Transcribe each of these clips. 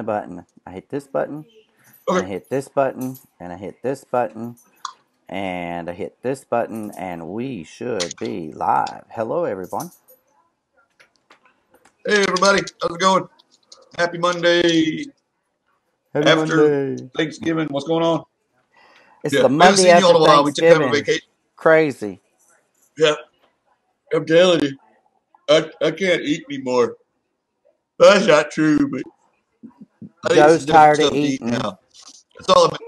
button. I hit this button, and I Okay. hit this button, and I hit this button, and I hit this button, and we should be live. Hello, everyone. Hey, everybody. How's it going? Happy Monday Happy after Monday. Thanksgiving. What's going on? It's Yeah. the We haven't Monday seen you after all in a while. We took kind of a Thanksgiving. vacation. Crazy. Yeah. I'm telling you. I can't eat anymore. That's not true, but I need Joe's some different tired of stuff to eat eating. now. That's all I've been.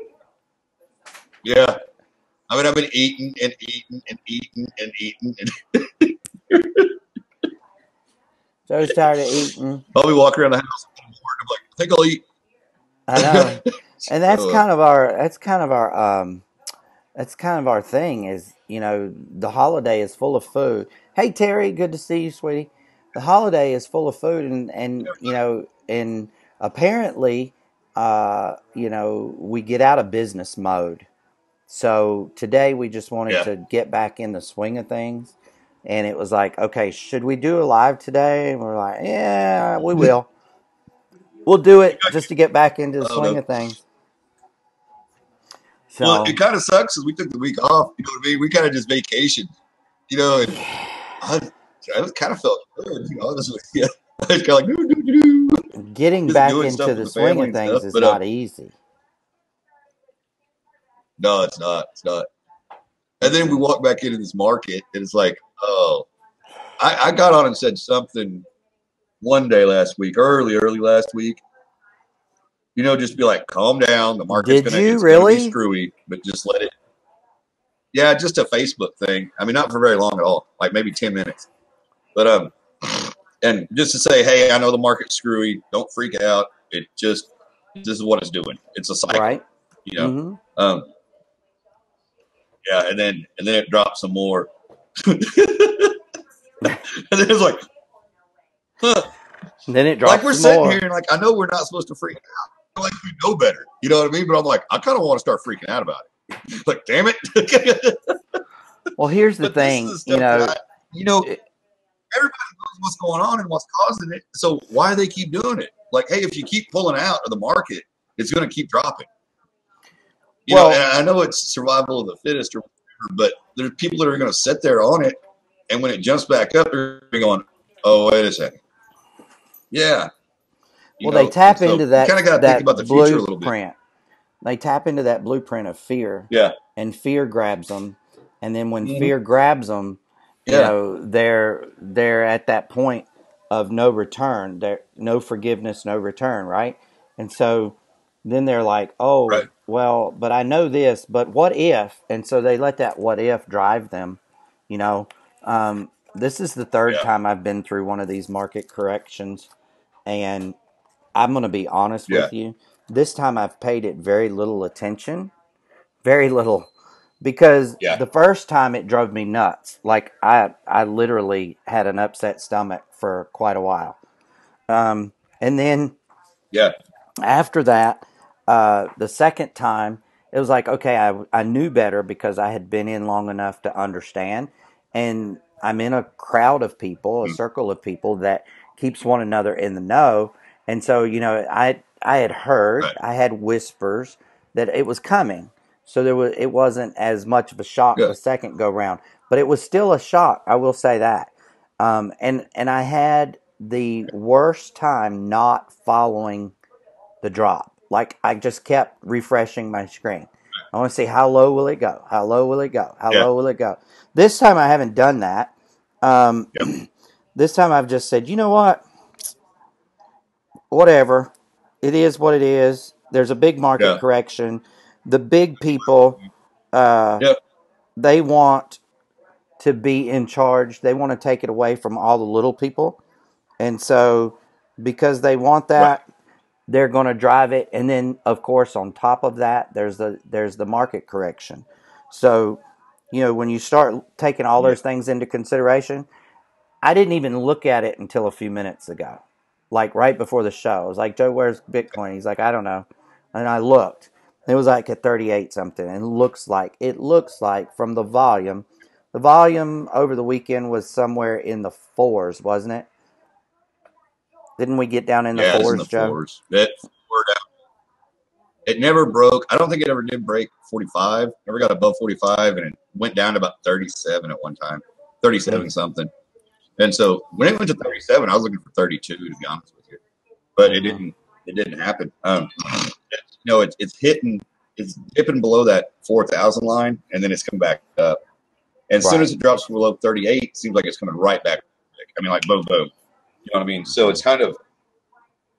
Yeah. I mean, I've been eating and eating and eating and eating. And Joe's tired of eating. I'll be walking around the house and I'm like, I think I'll eat. I know. And that's So, kind of our that's kind of our thing is, the holiday is full of food. Hey Terry, good to see you, sweetie. The holiday is full of food and apparently we get out of business mode. So today we just wanted yeah. to get back in the swing of things. And it was like, okay, should we do a live today? And we're like, yeah, we will. We'll do it just to get back into the I don't swing know. of things. Well, it So, kind of sucks because we took the week off. You know what I mean? We kind of just vacationed, and I, I just kind of felt good, honestly. Yeah. I was kind of like, doo, doo, doo, doo. getting Just back doing into stuff with the the swing family of and things stuff. is But not easy. no, it's not. It's not. And then we Mm-mm. walk back into this market, and it's like, oh, I got on and said something one day last week, early last week. Just be like, calm down. The market's Did gonna, you it's gonna be really? screwy, but just let it. Yeah, just a Facebook thing. I mean, not for very long at all, like maybe 10 minutes. But and just to say, hey, I know the market's screwy. Don't freak out. This is what it's doing. It's a cycle, Right. you know. Mm-hmm. Um, yeah, and then it drops some more, and then it's like, huh, Then it like drops we're some sitting here more. and like I know we're not supposed to freak out. Like we know better, you know what I mean? But I'm like, I kind of want to start freaking out about it. Like, damn it! Well, here's the But this is thing. the stuff that It, everybody knows what's going on and what's causing it. So why do they keep doing it? Like, hey, if you keep pulling out of the market, it's going to keep dropping. And well, I know it's survival of the fittest, or whatever, but there's people that are going to sit there on it, and when it jumps back up, they're going, "Oh, wait a second, yeah." they And tap so into you kind of got to think about that the future a little bit. blueprint. They tap into that blueprint of fear, Yeah, and fear grabs them. And then when mm-hmm. fear grabs them, Yeah, they're at that point of no return. There, no forgiveness, no return, right? And so then they're like, right. oh, well, but I know this, but what if? And so they let that what if drive them. You know, this is the third Yeah, time I've been through one of these market corrections, and I'm going to be honest yeah, with you. This time I've paid it very little attention, very little, because yeah, the first time it drove me nuts. Like I literally had an upset stomach for quite a while. And then yeah, after that, the second time, it was like, okay, I knew better because I had been in long enough to understand. And I'm in a crowd of people, a mm, circle of people that keeps one another in the know. And so, I had heard, right. I had whispers that it was coming. So it wasn't as much of a shock Yeah, the second go round, but it was still a shock. I will say that. And I had the worst time not following the drop. Like I just kept refreshing my screen. I want to see how low will it go? How low will it go? How yeah, low will it go? This time I haven't done that. Um, yep, this time I've just said, you know what? Whatever. It is what it is. There's a big market yeah, correction. The big people, uh, yep, they want to be in charge. They want to take it away from all the little people. And so, because they want right. that, they're going to drive it, and then of course on top of that there's the market correction. So when you start taking all Yeah, those things into consideration, I didn't even look at it until a few minutes ago, like right before the show. I was like, Joe, where's Bitcoin? He's like, I don't know. And I looked, it was like at 38 something, and it looks like from the volume over the weekend was somewhere in the fours, wasn't it? Didn't we get down in the yeah. It's in the fours, Joe? fours. It never broke. I don't think it ever did break 45. Never got above 45, and it went down to about 37 at one time, 37 something. And so when it went to 37, I was looking for 32, to be honest with you, but it didn't. It didn't happen. It's hitting. It's dipping below that 4,000 line, and then it's coming back up. And as soon as it drops below 38, it seems like it's coming right back. I mean, like boom, boom. You know what I mean? So it's kind of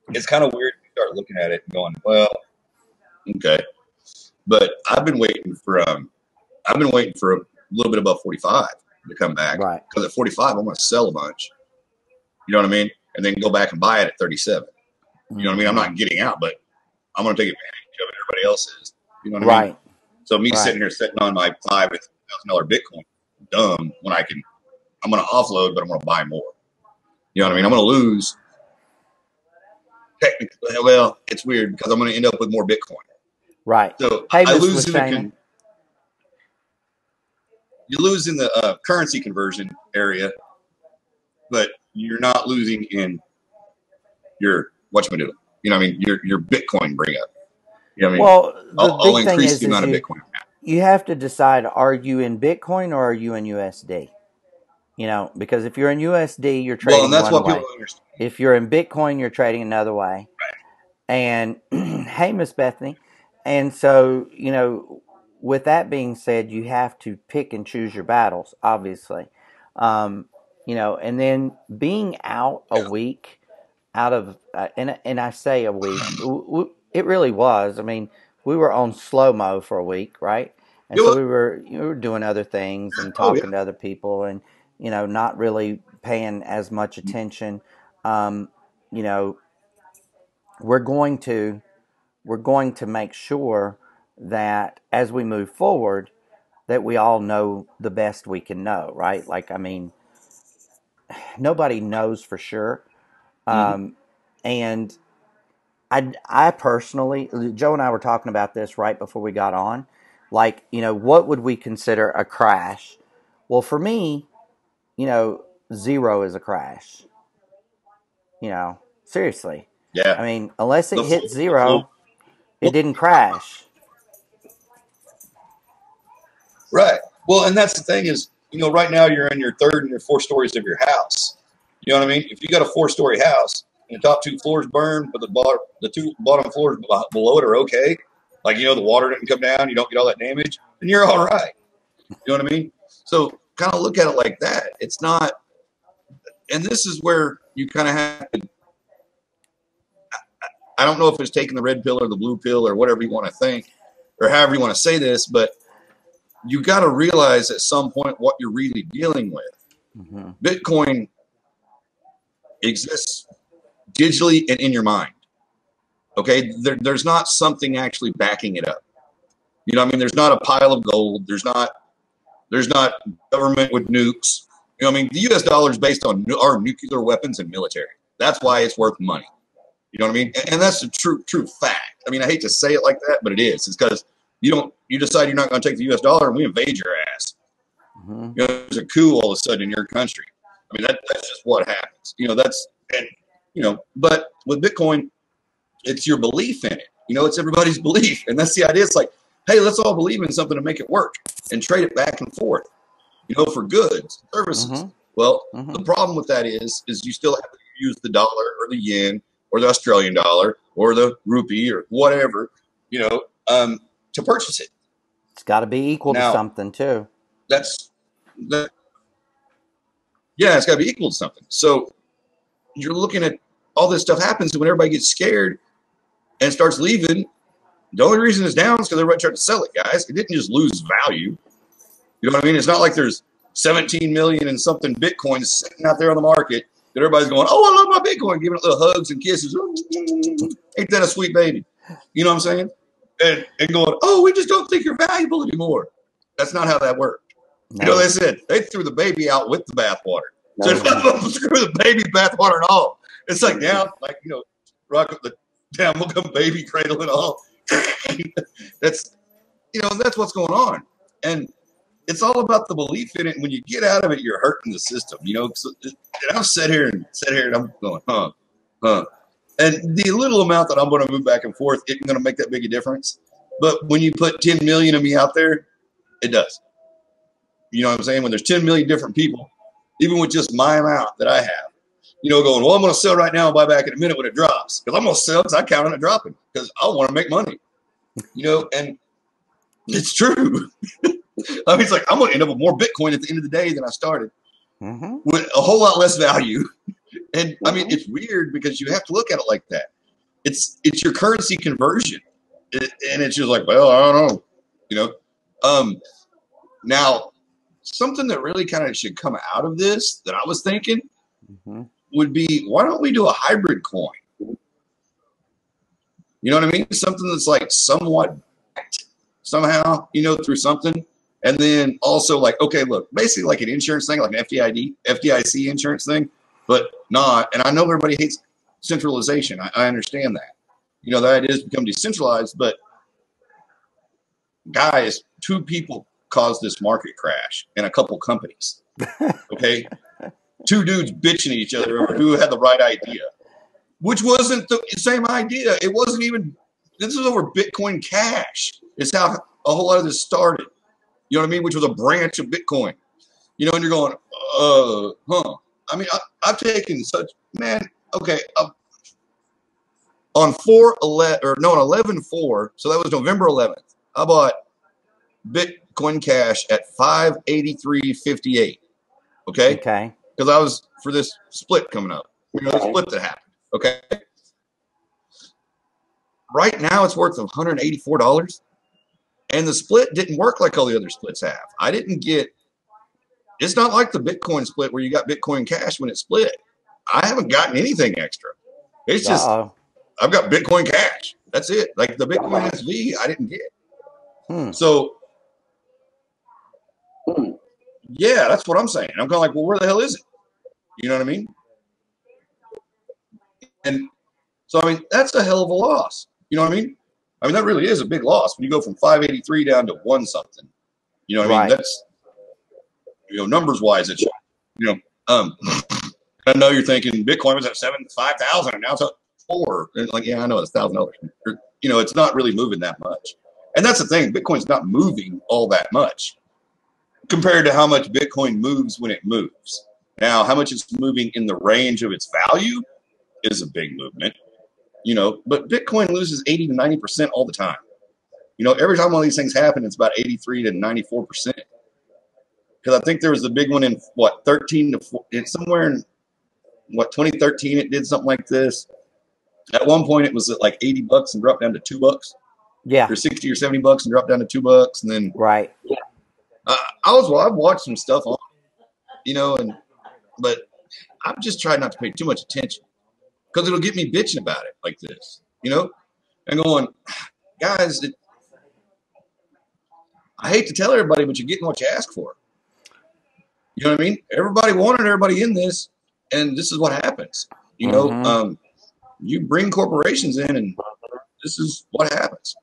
weird to start looking at it and going, well, okay. But I've been waiting for a little bit above 45 to come back. Right. Because at 45, I'm going to sell a bunch. You know what I mean? And then go back and buy it at 37. You know what I mean? I'm not getting out, but I'm going to take advantage of it. Everybody else is. You know what I mean? So me sitting here sitting on my $5,000 Bitcoin, dumb, when I'm going to offload, but I'm going to buy more. You know what I mean? I'm going to lose. Technically, well, it's weird because I'm going to end up with more Bitcoin. Right. So hey, I lose in you lose in the currency conversion area, but you're not losing in your whatchamacallit. You know what I mean? Your Bitcoin bring up. You know what I mean? Well, I'll increase the amount of Bitcoin. You have to decide, are you in Bitcoin or are you in USD? You know, because if you're in USD, you're trading one way. Well, and that's what people understand. If you're in Bitcoin, you're trading another way. Right. And hey, Miss Bethany. And so, you know, with that being said, you have to pick and choose your battles, obviously. You know, and then being out a week out of, and I say a week, it really was. I mean, we were on slow-mo for a week, right? And so we were doing other things and talking to other people and, you know, not really paying as much attention. You know, we're going to make sure that as we move forward, that we all know the best we can know, right? Like, I mean, nobody knows for sure. And I personally, Joe and I were talking about this right before we got on. Like, you know, what would we consider a crash? Well, for me, you know, 0 is a crash. You know, seriously. Yeah. I mean, unless it hit 0, it didn't crash. Right. Well, and that's the thing is, you know, right now you're in your 3rd and your 4th stories of your house. You know what I mean? If you got a 4-story house and the top 2 floors burn, but the 2 bottom floors below it are okay, like, you know, the water didn't come down, you don't get all that damage, then you're all right. You know what I mean? So kind of look at it like that. It's not, and this is where you kind of have to, I don't know if it's taking the red pill or the blue pill or whatever you want to think, or however you want to say this, but you got to realize at some point what you're really dealing with. Bitcoin exists digitally and in your mind. Okay, there's not something actually backing it up. You know what I mean? There's not a pile of gold. There's not government with nukes. You know what I mean? The U.S. dollar is based on our nuclear weapons and military. That's why it's worth money. You know what I mean? And that's a true fact. I mean, I hate to say it like that, but it is. It's because you decide you're not going to take the U.S. dollar and we invade your ass. You know, there's a coup all of a sudden in your country. I mean, that's just what happens. You know, but with Bitcoin, it's your belief in it. You know, it's everybody's belief. And that's the idea. It's like, hey, let's all believe in something to make it work and trade it back and forth, you know, for goods, services. Well, the problem with that is you still have to use the dollar or the yen or the Australian dollar or the rupee or whatever, you know, to purchase it. It's got to be equal to something too. Yeah, it's got to be equal to something. So you're looking at all this stuff happens, and when everybody gets scared and starts leaving, the only reason it's down is because everybody tried to sell it, guys. It didn't just lose value. You know what I mean? It's not like there's 17 million and something Bitcoins sitting out there on the market that everybody's going, oh, I love my Bitcoin, giving it little hugs and kisses. Ain't that a sweet baby? You know what I'm saying? And going, oh, we just don't think you're valuable anymore. That's not how that worked. No. You know, they said they threw the baby out with the bathwater. So screw the baby bathwater and all. It's like down, like, you know, rock up the down, will come baby cradle and all. That's, you know, that's what's going on. And it's all about the belief in it. And when you get out of it, you're hurting the system, you know. So, and I've sat here and I'm going, huh. And the little amount that I'm going to move back and forth isn't going to make that big a difference. But when you put 10 million of me out there, it does. You know what I'm saying? When there's 10 million different people, even with just my amount that I have, going, well, I'm going to sell right now and buy back in a minute when it drops. Because I'm going to sell because I count on it dropping because I want to make money. And it's true. I mean, it's like I'm going to end up with more Bitcoin at the end of the day than I started with a whole lot less value. And I mean, it's weird because you have to look at it like that. It's your currency conversion. And it's just like, well, I don't know. Now, something that really kind of should come out of this that I was thinking would be, why don't we do a hybrid coin? You know what I mean? Something that's like somewhat backed somehow, through something. And then also like, okay, look, basically like an insurance thing, like an FDIC insurance thing, but not. And I know everybody hates centralization. I understand that. That it has become decentralized, but guys, 2 people caused this market crash and a couple companies. Okay. 2 dudes bitching at each other over who had the right idea, which wasn't the same idea. It wasn't even, this was over Bitcoin Cash. It's how a whole lot of this started. You know what I mean? Which was a branch of Bitcoin. And you're going, I mean, I've taken such, man, okay. On 11/4, so that was November 11th, I bought Bitcoin Cash at $583.58. Okay. Because I was for this split coming up. The split that happened. Okay. Right now it's worth $184. And the split didn't work like all the other splits have. I didn't get, it's not like the Bitcoin split where you got Bitcoin Cash when it split. I haven't gotten anything extra. It's just, I've got Bitcoin Cash. That's it. Like the Bitcoin SV, I didn't get. So, yeah, that's what I'm saying. I'm kind of like, well, where the hell is it? You know what I mean? And so, I mean, that's a hell of a loss. You know what I mean? I mean, that really is a big loss when you go from 583 down to 1 something. You know what I mean? That's, numbers wise, it's, I know you're thinking Bitcoin was at 5,000 and now it's at 4. And like, yeah, I know it's $1,000. It's not really moving that much. And that's the thing. Bitcoin's not moving all that much compared to how much Bitcoin moves when it moves. Now, how much it's moving in the range of its value is a big movement. But Bitcoin loses 80 to 90% all the time. Every time one of these things happen, it's about 83 to 94%. Because I think there was a big one in 13 to 4, it's somewhere in 2013. It did something like this. At one point, it was at like $80 and dropped down to $2. Yeah. Or 60 or $70 and dropped down to $2, and then I've watched some stuff on, but I've just tried not to pay too much attention. Because it'll get me bitching about it like this, and going, guys, I hate to tell everybody, but you're getting what you ask for. You know what I mean? Everybody wanted everybody in this, and this is what happens. You bring corporations in, and this is what happens.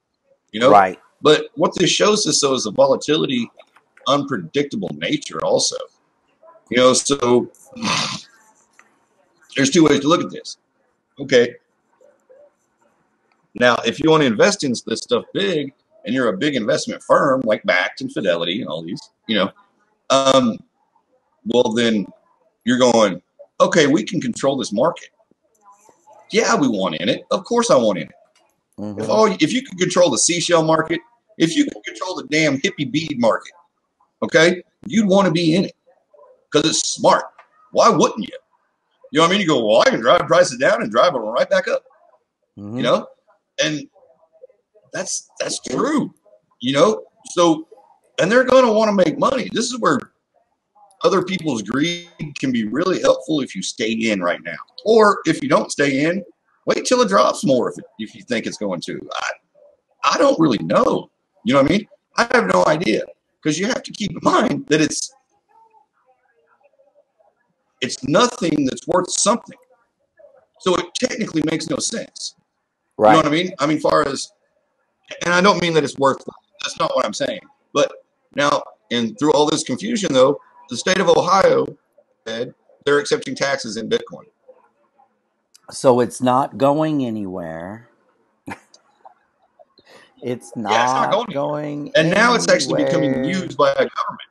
Right. But what this shows us, though, is the volatility, unpredictable nature also. So there's 2 ways to look at this. Okay. Now, if you want to invest in this stuff big, and you're a big investment firm like Bakkt and Fidelity and all these, well, then you're going, okay, we can control this market. Yeah, we want in it. Of course I want in it. If you could control the seashell market, if you could control the damn hippie bead market, okay, you'd want to be in it because it's smart. Why wouldn't you? You know what I mean? You go, well, I can drive prices down and drive them right back up. And that's true. So, and they're going to want to make money. This is where other people's greed can be really helpful if you stay in right now, or if you don't stay in, wait till it drops more if you think it's going to. I don't really know. You know what I mean? I have no idea, because you have to keep in mind that it's nothing that's worth something. So it technically makes no sense. Right. You know what I mean? I mean, far as, and I don't mean that it's worthless. That's not what I'm saying. But now, and through all this confusion, though, the state of Ohio said they're accepting taxes in Bitcoin. So it's not going anywhere. It's Yeah, it's not going not anywhere. going And now it's actually becoming anywhere. used by a government.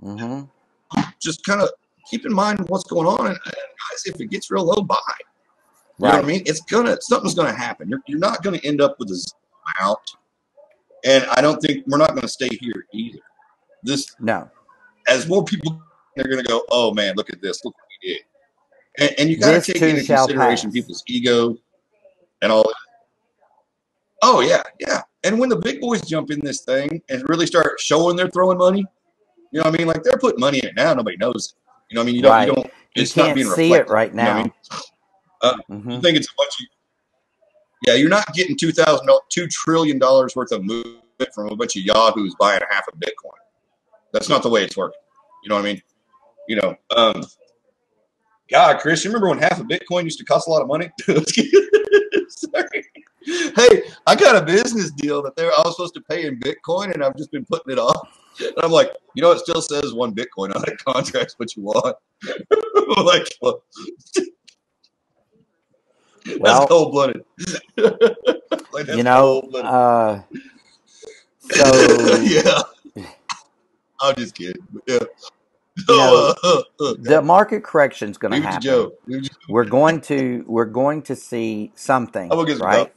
Mm-hmm. Just kind of keep in mind what's going on, and guys, if it gets real low, buy. You know what I Right. mean? Something's gonna happen. You're not gonna end up with a amount, and I don't think we're not gonna stay here either. This, No. as more people, they're gonna go, oh man, look at this, look what we did, and you got to This take too into shall consideration pass. people's ego and all that. Oh yeah, yeah. And when the big boys jump in this thing and really start showing they're throwing money, you know what I mean? Like they're putting money in it now, nobody knows it. You know what I mean? You Right. don't. You It's not can't being see it reflected. right You know what I mean? now. You Mm-hmm. think it's a bunch of, yeah, you're not getting $2 trillion worth of movement from a bunch of yahoos buying half a Bitcoin. That's not the way it's working. You know what I mean? You know, God, Chris, you remember when half a Bitcoin used to cost a lot of money? Sorry. Hey, I got a business deal that I was supposed to pay in Bitcoin, and I've just been putting it off. And I'm like, it still says one Bitcoin on it. Contract's what you want. Like, well, that's Well, cold blooded. Like that's cold blooded. so, Yeah, I'm just kidding. But yeah. you know, the God, market correction is going to leave it to happen. Joe. Leave it to We're going to see I'm something, gonna get some right? coffee.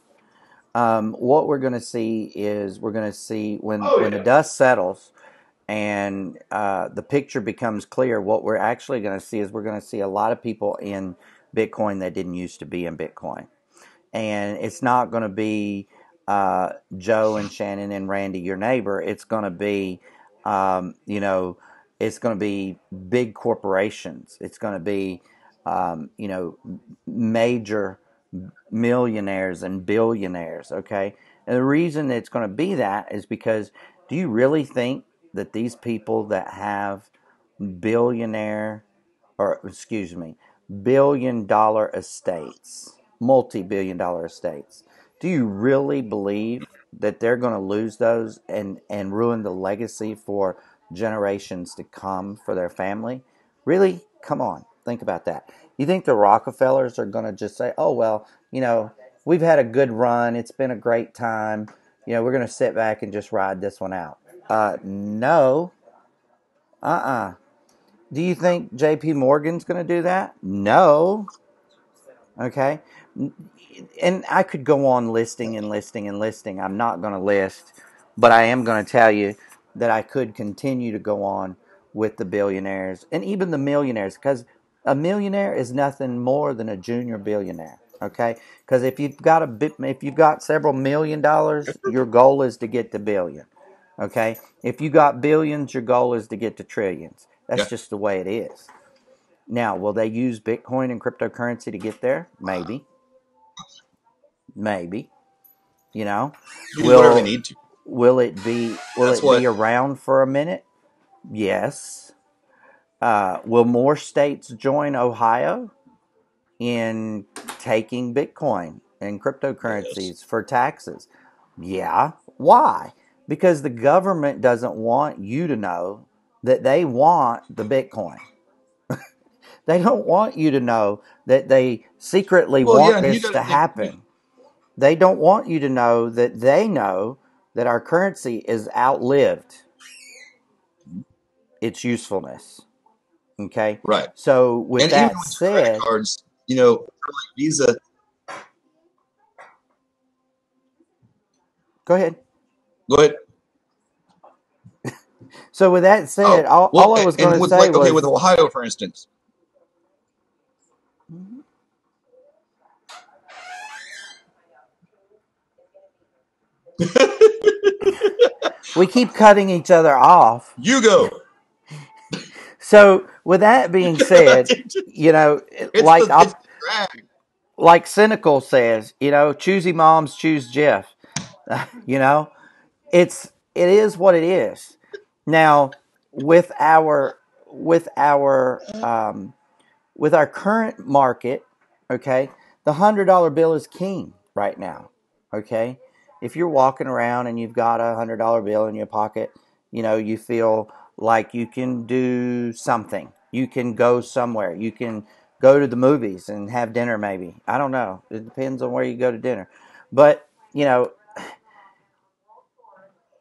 What we're going to see is we're going to see when Oh when the yeah. dust settles and the picture becomes clear. What we're actually going to see is we're going to see a lot of people in Bitcoin that didn't used to be in Bitcoin, and it's not going to be Joe and Shannon and Randy, your neighbor. It's going to be, um, you know, it's going to be big corporations. It's going to be, major millionaires and billionaires. Okay, and the reason it's going to be that is because do you really think that these people that have billionaire or excuse me, $1 billion estates, multi-billion-dollar estates. Do you really believe that they're going to lose those and ruin the legacy for generations to come for their family? Really? Come on, think about that. You think the Rockefellers are going to just say, "Oh well, we've had a good run. It's been a great time. We're going to sit back and just ride this one out." No. Uh-uh. Do you think JP Morgan's going to do that? No. Okay. And I could go on listing and listing and listing. I'm not going to list, but I am going to tell you that I could continue to go on with the billionaires and even the millionaires because a millionaire is nothing more than a junior billionaire. Okay, because if you've got several $1 million, your goal is to get to billion. Okay, if you got billions, your goal is to get to trillions. That's Yeah. just the way it is. Now, will they use Bitcoin and cryptocurrency to get there? Maybe. Maybe. You know, Do whatever they will need to. will That's it be what. around for a minute? Yes. Will more states join Ohio in taking Bitcoin and Yes. cryptocurrencies for taxes? Yeah. Why? Because the government doesn't want you to know that they want the Bitcoin. They don't want you to know that they secretly Well, want yeah, you this got to to think. happen. They don't want you to know that they know that our currency is outlived its usefulness. Okay? Right. So, with And even that with your credit said, cards, for like Visa. go ahead. Go ahead. So, with that said, Oh all well, I was going and to with say like okay, with was Ohio, for instance. we keep cutting each other off. You go. So, with that being said, It's the drag. like Cynical says, choosy moms choose Jeff. you know, it is what it is. Now, with our with our with our current market, okay, the $100 bill is king right now. Okay, if you're walking around and you've got a $100 bill in your pocket, you feel like you can do something. You can go somewhere. You can go to the movies and have dinner maybe. I don't know. It depends on where you go to dinner. But,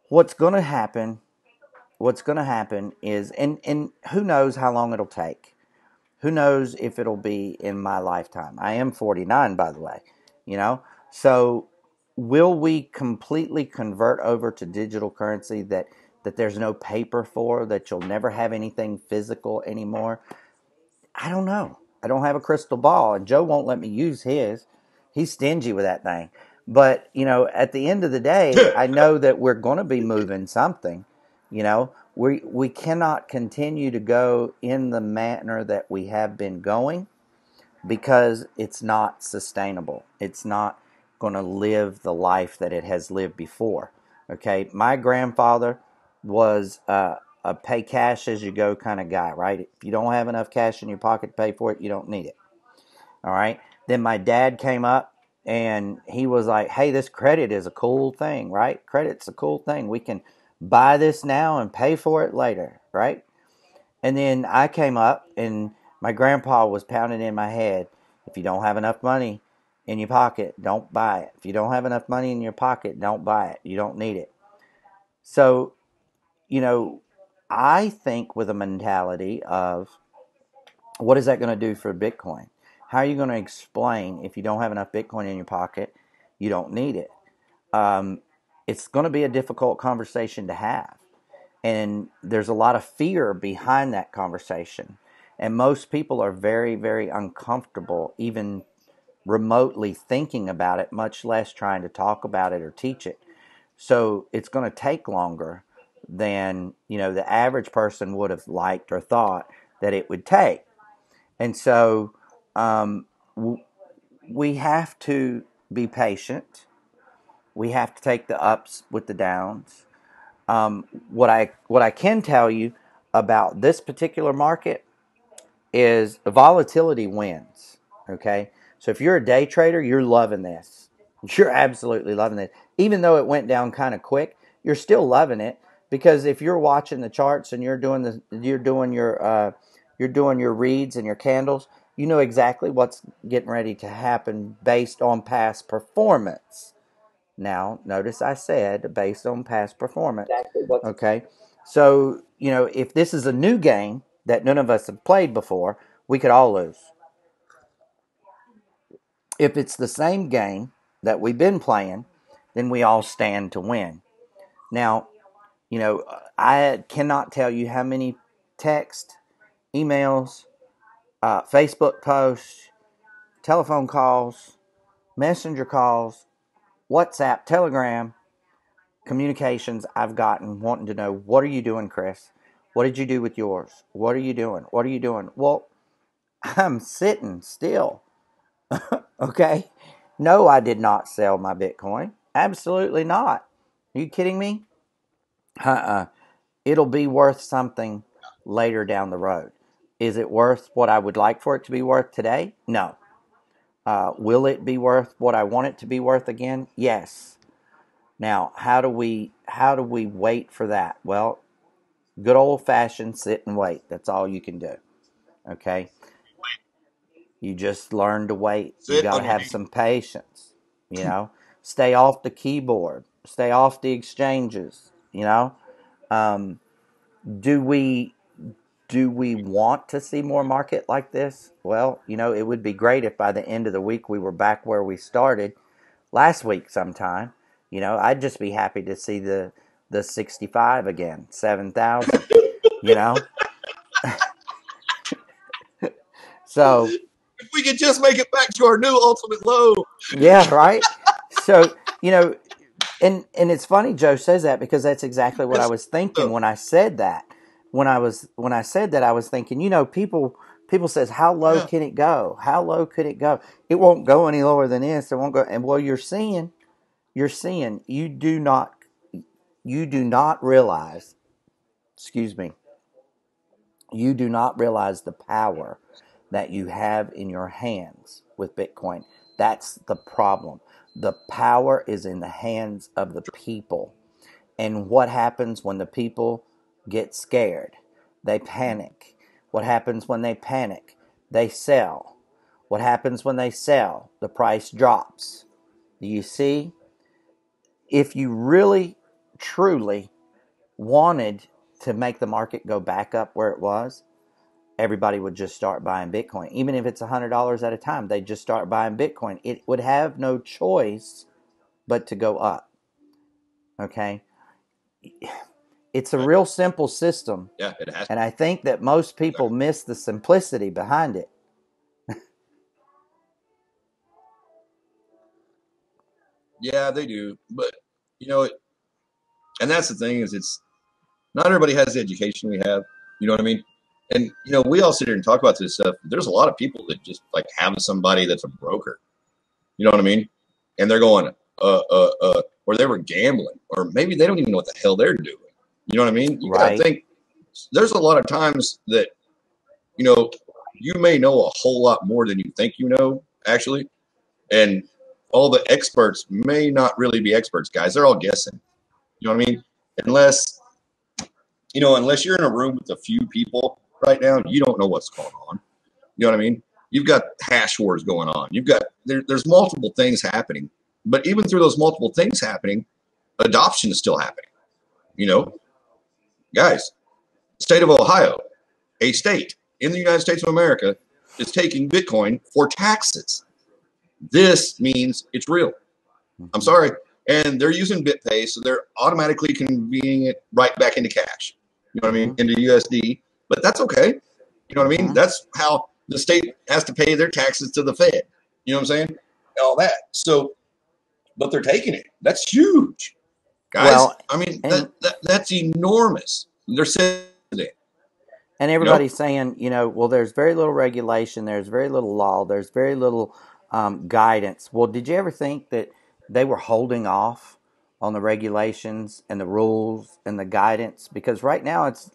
what's going to happen, is, and who knows how long it'll take. Who knows if it'll be in my lifetime. I am 49, by the way, So will we completely convert over to digital currency that there's no paper for, that you'll never have anything physical anymore? I don't know. I don't have a crystal ball, and Joe won't let me use his. He's stingy with that thing. But, at the end of the day, I know that we're going to be moving something. We cannot continue to go in the manner that we have been going, because it's not sustainable. It's not going to live the life that it has lived before. Okay, my grandfather was a pay cash as you go kind of guy, right? If you don't have enough cash in your pocket to pay for it, you don't need it. All right. Then my dad came up and he was like, hey, this credit is a cool thing, right? Credit's a cool thing. We can buy this now and pay for it later, right? And then I came up and my grandpa was pounding in my head, if you don't have enough money in your pocket, don't buy it. If you don't have enough money in your pocket, don't buy it. You don't need it. So, I think with a mentality of, what is that going to do for Bitcoin? How are you going to explain, if you don't have enough Bitcoin in your pocket, you don't need it? It's going to be a difficult conversation to have. And there's a lot of fear behind that conversation. And most people are very, very uncomfortable even remotely thinking about it, much less trying to talk about it or teach it. So it's going to take longer than, the average person would have liked or thought that it would take. And so we have to be patient. We have to take the ups with the downs. What I can tell you about this particular market is volatility wins. Okay, so if you're a day trader, you're loving this. You're absolutely loving it. Even though it went down kind of quick, you're still loving it, because if you're watching the charts and you're doing your reads and your candles, you know exactly what's getting ready to happen based on past performance. Now, notice I said based on past performance. Okay, so if this is a new game that none of us have played before, we could all lose. If it's the same game that we've been playing, then we all stand to win. Now, I cannot tell you how many texts, emails, Facebook posts, telephone calls, messenger calls, WhatsApp, Telegram communications I've gotten wanting to know, what are you doing, Chris? What did you do with yours? What are you doing? What are you doing? Well, I'm sitting still. Okay? No, I did not sell my Bitcoin. Absolutely not. Are you kidding me? It'll be worth something later down the road. Is it worth what I would like for it to be worth today? No. Will it be worth what I want it to be worth again? Yes. Now, how do we wait for that? Well, good old fashioned sit and wait. That's all you can do. Okay? You just learn to wait. You got to have some patience. Stay off the keyboard. Stay off the exchanges. Do we want to see more market like this? Well, it would be great if by the end of the week we were back where we started last week sometime. I'd just be happy to see the 65 again, 7,000. So if we could just make it back to our new ultimate low. yeah, right. So and it's funny Joe says that, because that's exactly what I was thinking when I said that. When I said that, I was thinking, people says, how low can it go? How low could it go? It won't go any lower than this. It won't go. And well, you're seeing, you do not realize, excuse me, you do not realize the power that you have in your hands with Bitcoin. That's the problem. The power is in the hands of the people. And what happens when the people get scared? They panic. What happens when they panic? They sell. What happens when they sell? The price drops. Do you see? If you really, truly wanted to make the market go back up where it was, everybody would just start buying Bitcoin. Even if it's $100 at a time, they'd just start buying Bitcoin. It would have no choice but to go up. Okay? It's a Right. real simple system. Yeah, it has. And I think that most people miss the simplicity behind it. Yeah, they do. But you know, and that's the thing is, it's not everybody has the education we have. You know what I mean? And we all sit here and talk about this stuff. There's a lot of people that just like have somebody that's a broker. You know what I mean? And they're going, or they were gambling, or maybe they don't even know what the hell they're doing. You know what I mean? You got to Right. think. There's a lot of times that you know you may know a whole lot more than you think you know, actually, and all the experts may not really be experts, guys. They're all guessing. You know what I mean? Unless unless you're in a room with a few people right now, you don't know what's going on. You know what I mean? You've got hash wars going on. You've got there's multiple things happening. But even through those multiple things happening, adoption is still happening. You know, guys, state of Ohio, a state in the United States of America, is taking Bitcoin for taxes. This means it's real. I'm sorry. And they're using BitPay, so they're automatically convening it right back into cash. You know what I mean? Into USD. But that's okay. You know what I mean? That's how the state has to pay their taxes to the Fed. You know what I'm saying? All that. So, but they're taking it. That's huge, guys. Well, I mean, and that's enormous. They're saying it. and You know? everybody's saying, well, there's very little regulation, there's very little law, there's very little guidance. Well, did you ever think that they were holding off on the regulations and the rules and the guidance? Because right now it's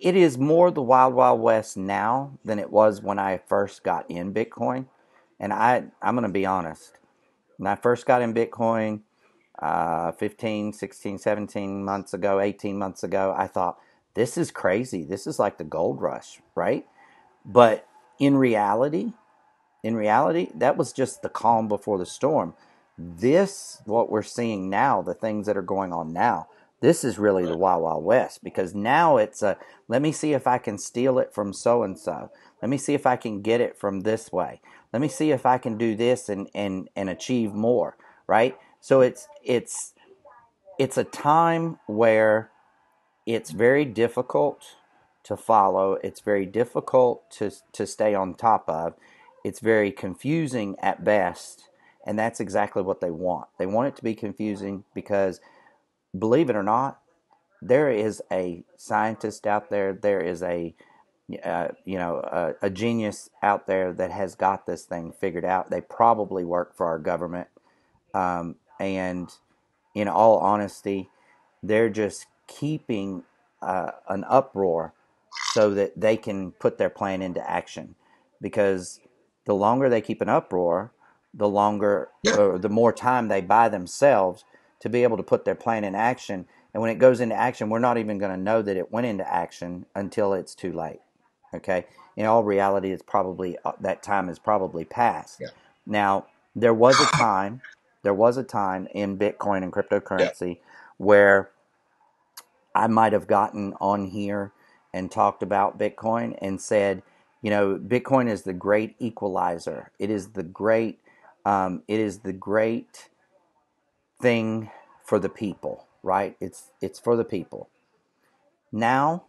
it is more the wild wild west now than it was when I first got in Bitcoin. And I'm going to be honest. When I first got in Bitcoin, 15, 16, 17 months ago, 18 months ago, I thought, this is crazy. This is like the gold rush, right? But in reality, that was just the calm before the storm. This, what we're seeing now, the things that are going on now, this is really the Wild Wild West, because now it's let me see if I can steal it from so and so. Let me see if I can get it from this way. Let me see if I can do this and achieve more, right? So it's a time where it's very difficult to follow. It's very difficult to stay on top of. It's very confusing at best. And that's exactly what they want. They want it to be confusing because, believe it or not, there is a scientist out there. There is a genius out there that has got this thing figured out. They probably work for our government. And in all honesty, they're just keeping an uproar so that they can put their plan into action. Because the longer they keep an uproar, Yeah. the more time they buy themselves to be able to put their plan in action. And when it goes into action, we're not even going to know that it went into action until it's too late. Okay. In all reality, it's probably that time is probably past. Yeah. Now, there was a time, in Bitcoin and Yeah. cryptocurrency where I might have gotten on here and talked about Bitcoin and said, Bitcoin is the great equalizer. It is the great thing for the people, right? It's for the people. Now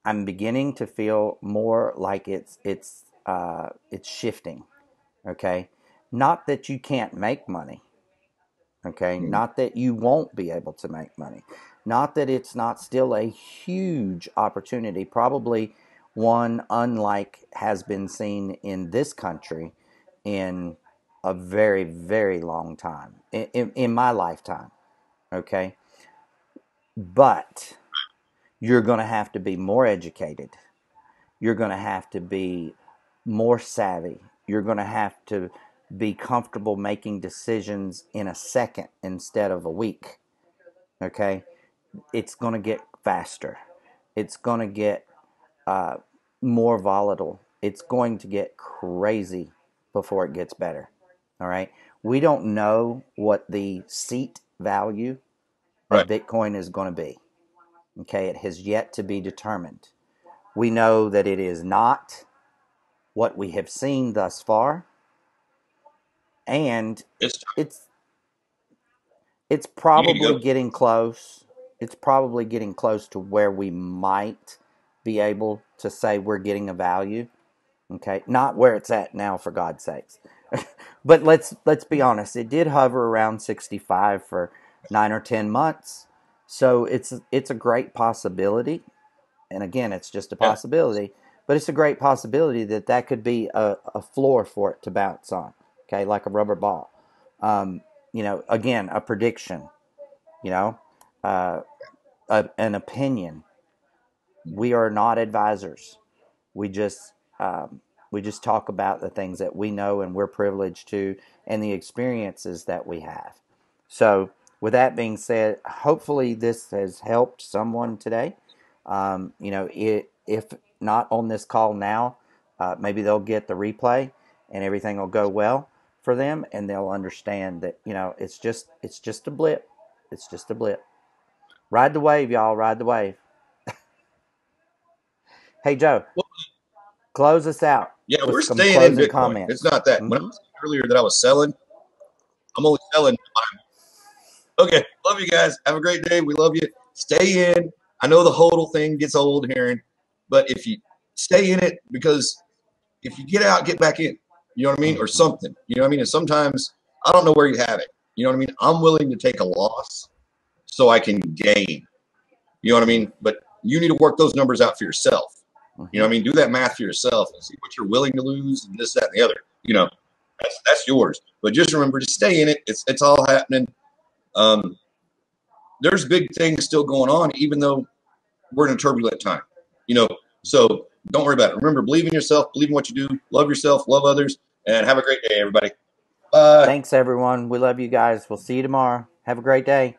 I'm beginning to feel more like it's shifting. Okay, not that you can't make money. Okay, not that you won't be able to make money, not that it's not still a huge opportunity, probably one unlike has been seen in this country in a very, very long time, in my lifetime. Okay, but you're going to have to be more educated. You're going to have to be more savvy. You're going to have to be comfortable making decisions in a second instead of a week. Okay? It's going to get faster. It's going to get more volatile. It's going to get crazy before it gets better. All right. We don't know what the seat value of Right. Bitcoin is going to be. Okay. It has yet to be determined. We know that it is not what we have seen thus far. And It's it's you need to probably go. getting close. It's probably getting close to where we might be able to say we're getting a value. Okay, not where it's at now, for God's sakes. But let's be honest. It did hover around 65 for 9 or 10 months, so it's a great possibility. And again, it's just a Yeah. possibility, but it's a great possibility that that could be a floor for it to bounce on. Okay, like a rubber ball. Again, a prediction. You know, uh, an opinion. We are not advisors. We just we just talk about the things that we know and we're privileged to, and the experiences that we have. So, with that being said, hopefully this has helped someone today. If not on this call now, maybe they'll get the replay, and everything will go well for them, and they'll understand that it's just a blip. It's just a blip. Ride the wave, y'all. Ride the wave. Hey, Joe, Well, close us out yeah, with we're some staying in closing Bitcoin. It's comments. not that. When I Mm-hmm. was saying earlier that I was selling, I'm only selling. Okay. Love you guys. Have a great day. We love you. Stay in. I know the hodl thing gets old hearing, but if you stay in it, because if you get out, get back in. You know what I mean? Or Mm-hmm. something. You know what I mean? And sometimes I don't know where you have it. You know what I mean? I'm willing to take a loss so I can gain. You know what I mean? But you need to work those numbers out for yourself. You Mm-hmm. know what I mean? Do that math for yourself and see what you're willing to lose and this, that, and the other. That's yours. But just remember to stay in it. It's all happening. Um, there's big things still going on, even though we're in a turbulent time. You know, so don't worry about it. Remember, believe in yourself, believe in what you do, love yourself, love others, and have a great day, everybody. Bye. Thanks, everyone. We love you guys. We'll see you tomorrow. Have a great day.